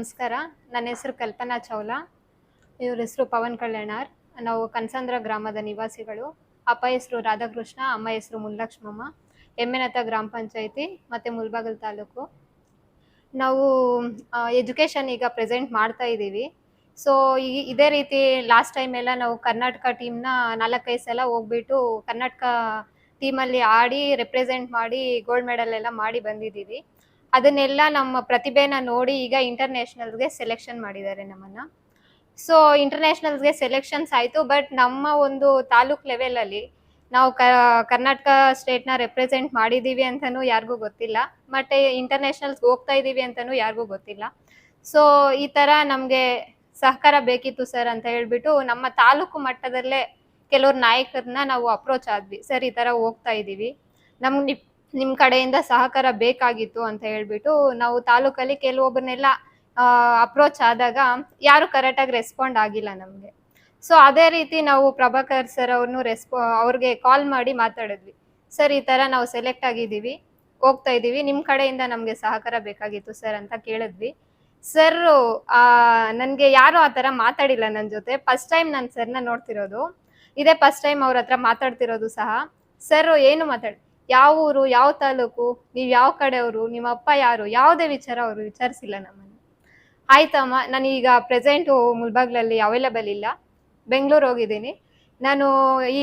ನಮಸ್ಕಾರ. ನನ್ನ ಹೆಸರು ಕಲ್ಪನಾ ಚೌಲಾ. ಇವ್ರ ಹೆಸರು ಪವನ್ ಕಲ್ಯಾಣಾರ್. ನಾವು ಕನಸಂದ್ರ ಗ್ರಾಮದ ನಿವಾಸಿಗಳು. ಅಪ್ಪ ಹೆಸರು ರಾಧಾಕೃಷ್ಣ, ಅಮ್ಮ ಹೆಸರು ಮುನಿಲಕ್ಷ್ಮಮ್ಮ. ಎಮ್ಮೆನತ್ತ ಗ್ರಾಮ ಪಂಚಾಯತಿ ಮತ್ತು ಮುಳಬಾಗಿಲು ತಾಲೂಕು. ನಾವು ಎಜುಕೇಷನ್ ಈಗ ಪ್ರೆಸೆಂಟ್ ಮಾಡ್ತಾ ಇದ್ದೀವಿ. ಸೊ ಇದೇ ರೀತಿ ಲಾಸ್ಟ್ ಟೈಮ್ ಎಲ್ಲ ನಾವು ಕರ್ನಾಟಕ ಟೀಮ್ನ 4-5 ಸಲ ಹೋಗ್ಬಿಟ್ಟು ಕರ್ನಾಟಕ ಟೀಮಲ್ಲಿ ಆಡಿ ರೆಪ್ರೆಸೆಂಟ್ ಮಾಡಿ ಗೋಲ್ಡ್ ಮೆಡಲ್ ಎಲ್ಲ ಮಾಡಿ ಬಂದಿದ್ದೀವಿ. ಅದನ್ನೆಲ್ಲ ನಮ್ಮ ಪ್ರತಿಭೆನ ನೋಡಿ ಈಗ ಇಂಟರ್ನ್ಯಾಷನಲ್ಸ್ಗೆ ಸೆಲೆಕ್ಷನ್ ಮಾಡಿದ್ದಾರೆ ನಮ್ಮನ್ನ. ಸೊ ಇಂಟರ್ನ್ಯಾಷನಲ್ಸ್ಗೆ ಸೆಲೆಕ್ಷನ್ಸ್ ಆಯಿತು. ಬಟ್ ನಮ್ಮ ಒಂದು ತಾಲೂಕ್ ಲೆವೆಲಲ್ಲಿ ನಾವು ಕರ್ನಾಟಕ ಸ್ಟೇಟ್ನ ರೆಪ್ರೆಸೆಂಟ್ ಮಾಡಿದ್ದೀವಿ ಅಂತಲೂ ಯಾರಿಗೂ ಗೊತ್ತಿಲ್ಲ. ಮತ್ತು ಇಂಟರ್ನ್ಯಾಷನಲ್ಸ್ಗೆ ಹೋಗ್ತಾ ಇದ್ದೀವಿ ಅಂತಲೂ ಯಾರಿಗೂ ಗೊತ್ತಿಲ್ಲ. ಸೊ ಈ ಥರ ನಮಗೆ ಸಹಕಾರ ಬೇಕಿತ್ತು ಸರ್ ಅಂತ ಹೇಳ್ಬಿಟ್ಟು ನಮ್ಮ ತಾಲೂಕು ಮಟ್ಟದಲ್ಲೇ ಕೆಲವ್ರು ನಾಯಕರನ್ನ ನಾವು ಅಪ್ರೋಚ್ ಆದ್ವಿ. ಸರ್ ಈ ಥರ ಹೋಗ್ತಾ ಇದ್ದೀವಿ, ನಮ್ಗೆ ನಿಮ್ಮ ಕಡೆಯಿಂದ ಸಹಕಾರ ಬೇಕಾಗಿತ್ತು ಅಂತ ಹೇಳ್ಬಿಟ್ಟು ನಾವು ತಾಲೂಕಲ್ಲಿ ಕೆಲವೊಬ್ಬರನ್ನೆಲ್ಲ ಅಪ್ರೋಚ್ ಆದಾಗ ಯಾರು ಕರೆಕ್ಟಾಗಿ ರೆಸ್ಪಾಂಡ್ ಆಗಿಲ್ಲ ನಮಗೆ. ಸೊ ಅದೇ ರೀತಿ ನಾವು ಪ್ರಭಾಕರ್ ಸರ್ ಅವ್ರನ್ನೂ ಅವ್ರಿಗೆ ಕಾಲ್ ಮಾಡಿ ಮಾತಾಡಿದ್ವಿ. ಸರ್ ಈ ಥರ ನಾವು ಸೆಲೆಕ್ಟ್ ಆಗಿದ್ದೀವಿ, ಹೋಗ್ತಾ ಇದ್ದೀವಿ, ನಿಮ್ಮ ಕಡೆಯಿಂದ ನಮಗೆ ಸಹಕಾರ ಬೇಕಾಗಿತ್ತು ಸರ್ ಅಂತ ಕೇಳಿದ್ವಿ. ಸರ್ ನನಗೆ ಯಾರು ಆ ಥರ ಮಾತಾಡಿಲ್ಲ ನನ್ನ ಜೊತೆ. ಫಸ್ಟ್ ಟೈಮ್ ನಾನು ಸರ್ನ ನೋಡ್ತಿರೋದು, ಇದೇ ಫಸ್ಟ್ ಟೈಮ್ ಅವ್ರ ಹತ್ರ ಮಾತಾಡ್ತಿರೋದು ಸಹ. ಸರ್ ಏನು ಯಾವ ಊರು, ಯಾವ ತಾಲೂಕು, ನೀವು ಯಾವ ಕಡೆಯವರು, ನಿಮ್ಮ ಅಪ್ಪ ಯಾರು, ಯಾವುದೇ ವಿಚಾರ ಅವರು ವಿಚಾರಿಸಿಲ್ಲ ನಮ್ಮನ್ನು. ಆಯ್ತಮ್ಮ, ನಾನೀಗ ಪ್ರೆಸೆಂಟು ಮುಳಬಾಗ್ಲಲ್ಲಿ ಅವೈಲೇಬಲ್ ಇಲ್ಲ, ಬೆಂಗಳೂರು ಹೋಗಿದ್ದೀನಿ. ನಾನು ಈ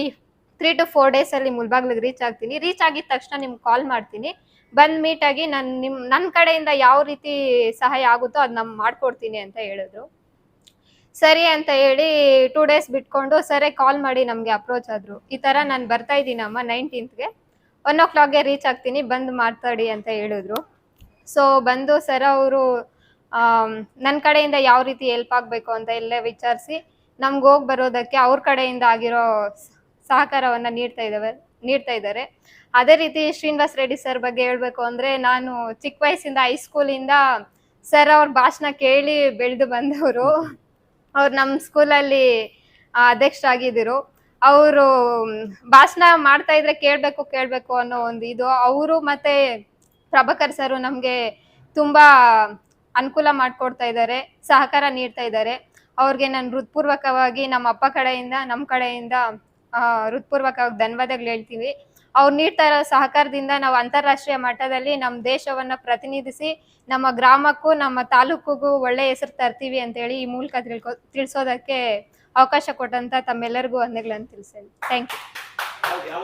3 to 4 ಡೇಸಲ್ಲಿ ಮುಳಬಾಗ್ಲಿಗೆ ರೀಚ್ ಆಗ್ತೀನಿ. ರೀಚ್ ಆಗಿದ ತಕ್ಷಣ ನಿಮ್ಗೆ ಕಾಲ್ ಮಾಡ್ತೀನಿ, ಬಂದು ಮೀಟಾಗಿ ನನ್ನ ಕಡೆಯಿಂದ ಯಾವ ರೀತಿ ಸಹಾಯ ಆಗುತ್ತೋ ಅದು ನಾನು ಮಾಡ್ಕೊಡ್ತೀನಿ ಅಂತ ಹೇಳಿದ್ರು. ಸರಿ ಅಂತ ಹೇಳಿ 2 ಡೇಸ್ ಬಿಟ್ಕೊಂಡು ಸರೇ ಕಾಲ್ ಮಾಡಿ ನಮಗೆ ಅಪ್ರೋಚ್ ಆದರು. ಈ ಥರ ನಾನು ಬರ್ತಾ ಇದ್ದೀನಮ್ಮ 19th 1 o'clockಗೆ ರೀಚ್ ಆಗ್ತೀನಿ, ಬಂದು ಮಾತಾಡಿ ಅಂತ ಹೇಳಿದ್ರು. ಸೊ ಬಂದು ಸರ್ ಅವರು ನನ್ನ ಕಡೆಯಿಂದ ಯಾವ ರೀತಿ ಹೆಲ್ಪ್ ಆಗಬೇಕು ಅಂತ ಎಲ್ಲ ವಿಚಾರಿಸಿ ನಮ್ಗೆ ಹೋಗಿ ಬರೋದಕ್ಕೆ ಅವ್ರ ಕಡೆಯಿಂದ ಆಗಿರೋ ಸಹಕಾರವನ್ನು ನೀಡ್ತಾ ಇದ್ದಾರೆ. ಅದೇ ರೀತಿ ಶ್ರೀನಿವಾಸ್ ರೆಡ್ಡಿ ಸರ್ ಬಗ್ಗೆ ಹೇಳಬೇಕು ಅಂದರೆ, ನಾನು ಚಿಕ್ಕ ವಯಸ್ಸಿಂದ ಹೈಸ್ಕೂಲಿಂದ ಸರ್ ಅವ್ರ ಭಾಷಣ ಕೇಳಿ ಬೆಳೆದು ಬಂದವರು. ಅವ್ರು ನಮ್ಮ ಸ್ಕೂಲಲ್ಲಿ ಅಧ್ಯಕ್ಷರಾಗಿದ್ದರು. ಅವರು ಭಾಷಣ ಮಾಡ್ತಾ ಇದ್ರೆ ಕೇಳಬೇಕು ಅನ್ನೋ ಒಂದು ಇದು. ಅವರು ಮತ್ತು ಪ್ರಭಾಕರ್ ಸರು ನಮಗೆ ತುಂಬ ಅನುಕೂಲ ಮಾಡಿಕೊಡ್ತಾ ಇದ್ದಾರೆ, ಸಹಕಾರ ನೀಡ್ತಾ ಇದ್ದಾರೆ. ಅವ್ರಿಗೆ ನಾನು ಹೃತ್ಪೂರ್ವಕವಾಗಿ ನಮ್ಮ ಅಪ್ಪ ಕಡೆಯಿಂದ ನಮ್ಮ ಕಡೆಯಿಂದ ಹೃತ್ಪೂರ್ವಕವಾಗಿ ಧನ್ಯವಾದಗಳು ಹೇಳ್ತೀವಿ. ಅವ್ರು ನೀಡ್ತಾ ಇರೋ ಸಹಕಾರದಿಂದ ನಾವು ಅಂತಾರಾಷ್ಟ್ರೀಯ ಮಟ್ಟದಲ್ಲಿ ನಮ್ಮ ದೇಶವನ್ನು ಪ್ರತಿನಿಧಿಸಿ ನಮ್ಮ ಗ್ರಾಮಕ್ಕೂ ನಮ್ಮ ತಾಲೂಕಿಗೂ ಒಳ್ಳೆಯ ಹೆಸರು ತರ್ತೀವಿ ಅಂತೇಳಿ ಈ ಮೂಲಕ ತಿಳಿಸೋದಕ್ಕೆ ಅವಕಾಶ ಕೊಟ್ಟಂತ ತಮ್ಮೆಲ್ಲರಿಗೂ ವಂದನೆಗಳನ್ನು ತಿಳಿಸ್ತೇನೆ. Thank you.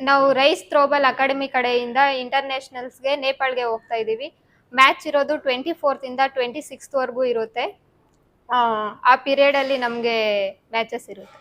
ನಾವು ರೈಸ್ ಥ್ರೋಬಾಲ್ ಅಕಾಡೆಮಿ ಕಡೆಯಿಂದ ಇಂಟರ್ನ್ಯಾಷನಲ್ಸ್ಗೆ ನೇಪಾಳ್ಗೆ ಹೋಗ್ತಾ ಇದ್ದೀವಿ. ಮ್ಯಾಚ್ ಇರೋದು 24th ಇಂದ 26th ವರೆಗೂ ಇರುತ್ತೆ. ಆ ಪೀರಿಯಡಲ್ಲಿ ನಮಗೆ ಮ್ಯಾಚಸ್ ಇರುತ್ತೆ.